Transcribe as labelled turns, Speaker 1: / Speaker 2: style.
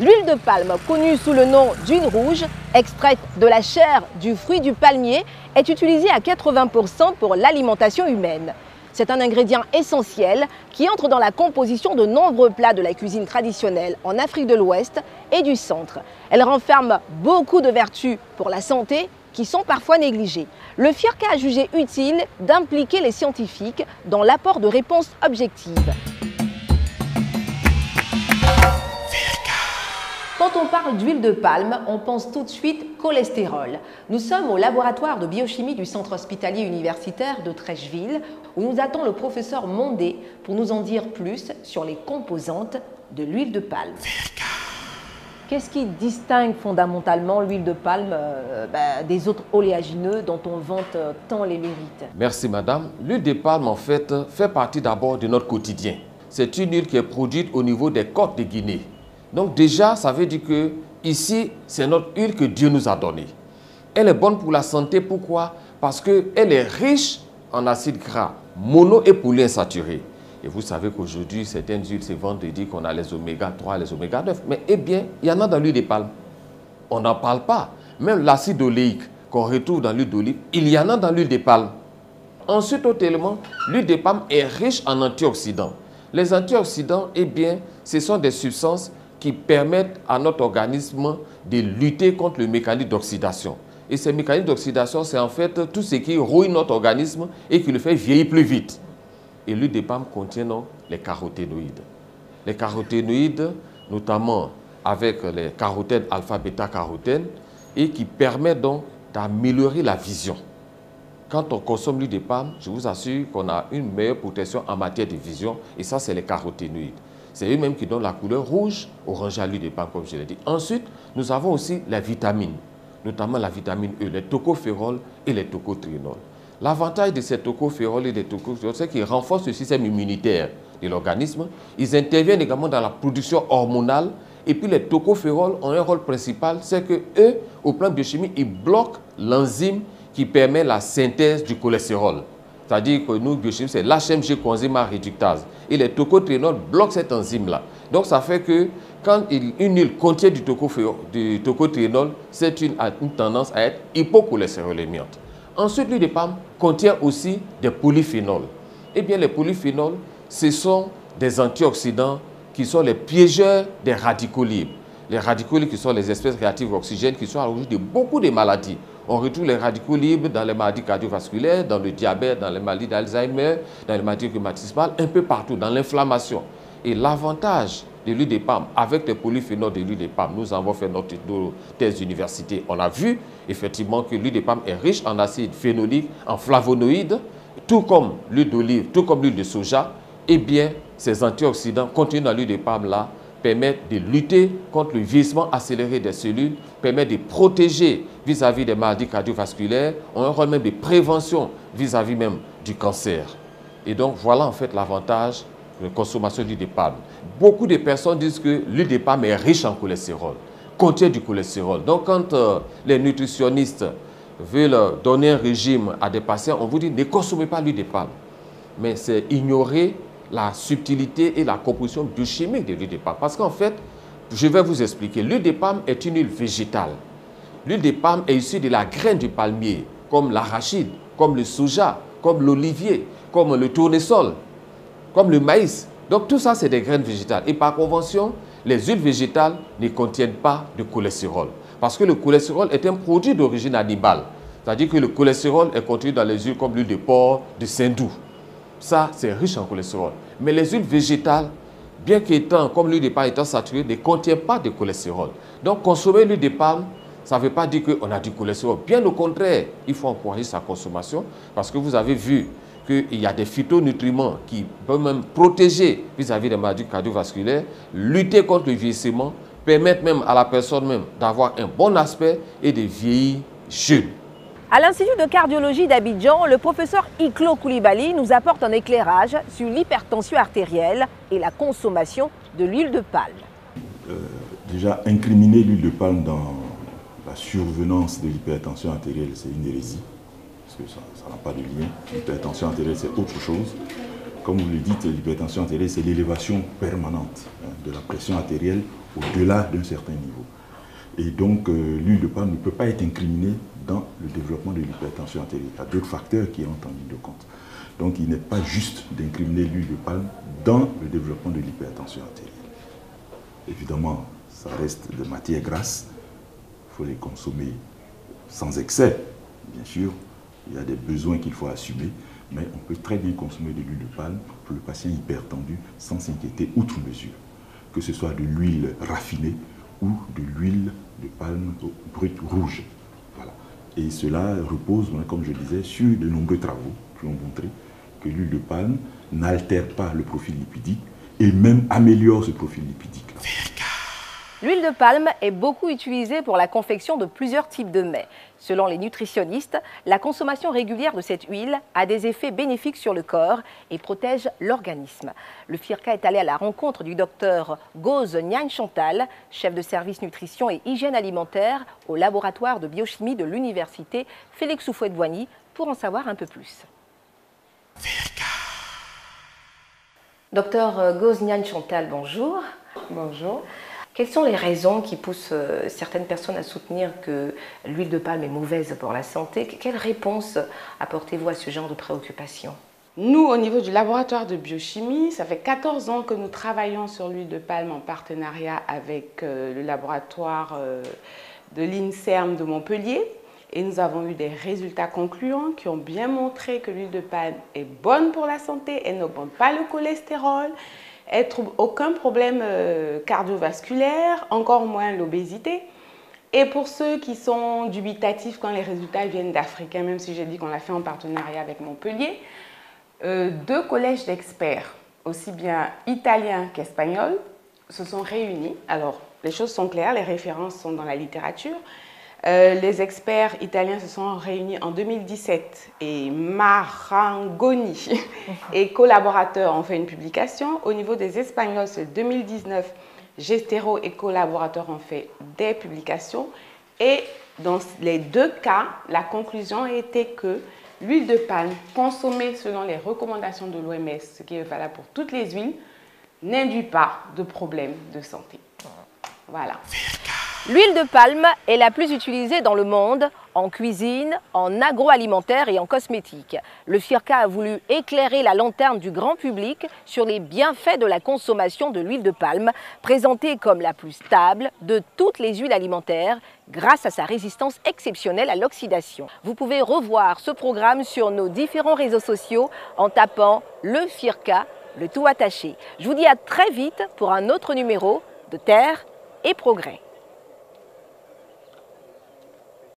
Speaker 1: L'huile de palme, connue sous le nom d'huile rouge, extraite de la chair du fruit du palmier, est utilisée à 80% pour l'alimentation humaine. C'est un ingrédient essentiel qui entre dans la composition de nombreux plats de la cuisine traditionnelle en Afrique de l'Ouest et du Centre. Elle renferme beaucoup de vertus pour la santé qui sont parfois négligées. Le FIRCA a jugé utile d'impliquer les scientifiques dans l'apport de réponses objectives. Quand on parle d'huile de palme, on pense tout de suite cholestérol. Nous sommes au laboratoire de biochimie du centre hospitalier universitaire de Trècheville, où nous attend le professeur Mondé pour nous en dire plus sur les composantes de l'huile de palme. Qu'est-ce qui distingue fondamentalement l'huile de palme des autres oléagineux dont on vante tant les mérites?
Speaker 2: Merci madame. L'huile de palme en fait partie d'abord de notre quotidien. C'est une huile qui est produite au niveau des côtes de Guinée. Donc déjà, ça veut dire que ici, c'est notre huile que Dieu nous a donnée. Elle est bonne pour la santé. Pourquoi? Parce qu'elle est riche en acides gras, mono et polyinsaturés. Et vous savez qu'aujourd'hui, certaines huiles se vendent et disent qu'on a les oméga 3, les oméga 9. Mais eh bien, il y en a dans l'huile de palme. On n'en parle pas. Même l'acide oléique qu'on retrouve dans l'huile d'olive, il y en a dans l'huile de palme. Ensuite, autre élément, l'huile de palme est riche en antioxydants. Les antioxydants, eh bien, ce sont des substances qui permettent à notre organisme de lutter contre le mécanisme d'oxydation. Et ces mécanismes d'oxydation, c'est en fait tout ce qui ruine notre organisme et qui le fait vieillir plus vite. Et l'huile de palme contient donc les caroténoïdes. Les caroténoïdes, notamment avec les carotènes alpha-bêta-carotènes, et qui permettent donc d'améliorer la vision. Quand on consomme l'huile de palme, je vous assure qu'on a une meilleure protection en matière de vision, et ça, c'est les caroténoïdes. C'est eux-mêmes qui donnent la couleur rouge, orange à l'huile de palme, comme je l'ai dit. Ensuite, nous avons aussi la vitamine, notamment la vitamine E, les tocophérols et les tocotrienols. L'avantage de ces tocophérols et des tocophérols, c'est qu'ils renforcent le système immunitaire de l'organisme. Ils interviennent également dans la production hormonale. Et puis les tocophérols ont un rôle principal, c'est que eux, au plan biochimique, ils bloquent l'enzyme qui permet la synthèse du cholestérol. C'est-à-dire que nous, biochimistes, c'est l'HMG coenzyme A réductase. Et les tocotrienols bloquent cette enzyme-là. Donc, ça fait que quand une huile contient du tocotrienol, cette huile a une tendance à être hypocholestérolémiante. Ensuite, l'huile de palme contient aussi des polyphénols. Eh bien, les polyphénols, ce sont des antioxydants qui sont les piégeurs des radicaux libres. Les radicaux libres qui sont les espèces réactives oxygènes qui sont à l'origine de beaucoup de maladies. On retrouve les radicaux libres dans les maladies cardiovasculaires, dans le diabète, dans les maladies d'Alzheimer, dans les maladies rhumatismales, un peu partout, dans l'inflammation. Et l'avantage de l'huile de palme, avec les polyphénols de l'huile de palme, nous avons fait notre thèse d'université, on a vu effectivement que l'huile de palme est riche en acide phénolique, en flavonoïdes, tout comme l'huile d'olive, tout comme l'huile de soja. Eh bien, ces antioxydants contenus dans l'huile de palme-là permettent de lutter contre le vieillissement accéléré des cellules, permettent de protéger vis-à-vis des maladies cardiovasculaires, ont un rôle même de prévention vis-à-vis même du cancer. Et donc, voilà en fait l'avantage de la consommation d'huile de palme. Beaucoup de personnes disent que l'huile de palme est riche en cholestérol, contient du cholestérol. Donc, quand les nutritionnistes veulent donner un régime à des patients, on vous dit ne consommez pas l'huile de palme. Mais c'est ignorer la subtilité et la composition biochimique de l'huile de palme. Parce qu'en fait, je vais vous expliquer, l'huile de palme est une huile végétale. L'huile de palme est issue de la graine du palmier, comme l'arachide, comme le soja, comme l'olivier, comme le tournesol, comme le maïs. Donc tout ça, c'est des graines végétales. Et par convention, les huiles végétales ne contiennent pas de cholestérol. Parce que le cholestérol est un produit d'origine animale. C'est-à-dire que le cholestérol est contenu dans les huiles comme l'huile de porc, de saindoux. Ça, c'est riche en cholestérol. Mais les huiles végétales, bien qu'étant, comme l'huile de palme étant saturée, ne contiennent pas de cholestérol. Donc, consommer l'huile de palme, ça ne veut pas dire qu'on a du cholestérol. Bien au contraire, il faut encourager sa consommation parce que vous avez vu qu'il y a des phytonutriments qui peuvent même protéger vis-à-vis des maladies cardiovasculaires, lutter contre le vieillissement, permettre même à la personne même d'avoir un bon aspect et de vieillir jeune.
Speaker 1: À l'Institut de cardiologie d'Abidjan, le professeur Iklo Koulibaly nous apporte un éclairage sur l'hypertension artérielle et la consommation de l'huile de palme.
Speaker 3: Déjà, incriminer l'huile de palme dans la survenance de l'hypertension artérielle, c'est une hérésie, parce que ça n'a pas de lien. L'hypertension artérielle, c'est autre chose. Comme vous le dites, l'hypertension artérielle, c'est l'élévation permanente de la pression artérielle au-delà d'un certain niveau. Et donc, l'huile de palme ne peut pas être incriminée dans le développement de l'hypertension artérielle. Il y a d'autres facteurs qui entrent en ligne de compte. Donc, il n'est pas juste d'incriminer l'huile de palme dans le développement de l'hypertension artérielle. Évidemment, ça reste des matières grasses. Il faut les consommer sans excès, bien sûr. Il y a des besoins qu'il faut assumer, mais on peut très bien consommer de l'huile de palme pour le patient hypertendu sans s'inquiéter outre mesure. Que ce soit de l'huile raffinée ou de l'huile de palme brute rouge. Voilà. Et cela repose, comme je disais, sur de nombreux travaux qui ont montré que l'huile de palme n'altère pas le profil lipidique et même améliore ce profil lipidique.
Speaker 1: L'huile de palme est beaucoup utilisée pour la confection de plusieurs types de mets. Selon les nutritionnistes, la consommation régulière de cette huile a des effets bénéfiques sur le corps et protège l'organisme. Le FIRCA est allé à la rencontre du docteur Gose Niane Chantal, chef de service nutrition et hygiène alimentaire au laboratoire de biochimie de l'université Félix Houphouët-Boigny pour en savoir un peu plus. Docteur Gose Niane Chantal, bonjour.
Speaker 4: Bonjour.
Speaker 1: Quelles sont les raisons qui poussent certaines personnes à soutenir que l'huile de palme est mauvaise pour la santé? Quelle réponse apportez-vous à ce genre de préoccupation?
Speaker 4: Nous, au niveau du laboratoire de biochimie, ça fait 14 ans que nous travaillons sur l'huile de palme en partenariat avec le laboratoire de l'INSERM de Montpellier. Et nous avons eu des résultats concluants qui ont bien montré que l'huile de palme est bonne pour la santé, elle n'augmente pas le cholestérol, elle ne trouve aucun problème cardiovasculaire, encore moins l'obésité. Et pour ceux qui sont dubitatifs quand les résultats viennent d'Africains, même si j'ai dit qu'on l'a fait en partenariat avec Montpellier, 2 collèges d'experts, aussi bien italiens qu'espagnols, se sont réunis. Alors, les choses sont claires, les références sont dans la littérature. Les experts italiens se sont réunis en 2017 et Marangoni et collaborateurs ont fait une publication. Au niveau des Espagnols, c'est 2019, Gestero et collaborateurs ont fait des publications. Et dans les 2 cas, la conclusion a été que l'huile de palme consommée selon les recommandations de l'OMS, ce qui est valable pour toutes les huiles, n'induit pas de problème de santé. Voilà.
Speaker 1: L'huile de palme est la plus utilisée dans le monde, en cuisine, en agroalimentaire et en cosmétique. Le FIRCA a voulu éclairer la lanterne du grand public sur les bienfaits de la consommation de l'huile de palme, présentée comme la plus stable de toutes les huiles alimentaires grâce à sa résistance exceptionnelle à l'oxydation. Vous pouvez revoir ce programme sur nos différents réseaux sociaux en tapant le FIRCA, le tout attaché. Je vous dis à très vite pour un autre numéro de Terre et Progrès.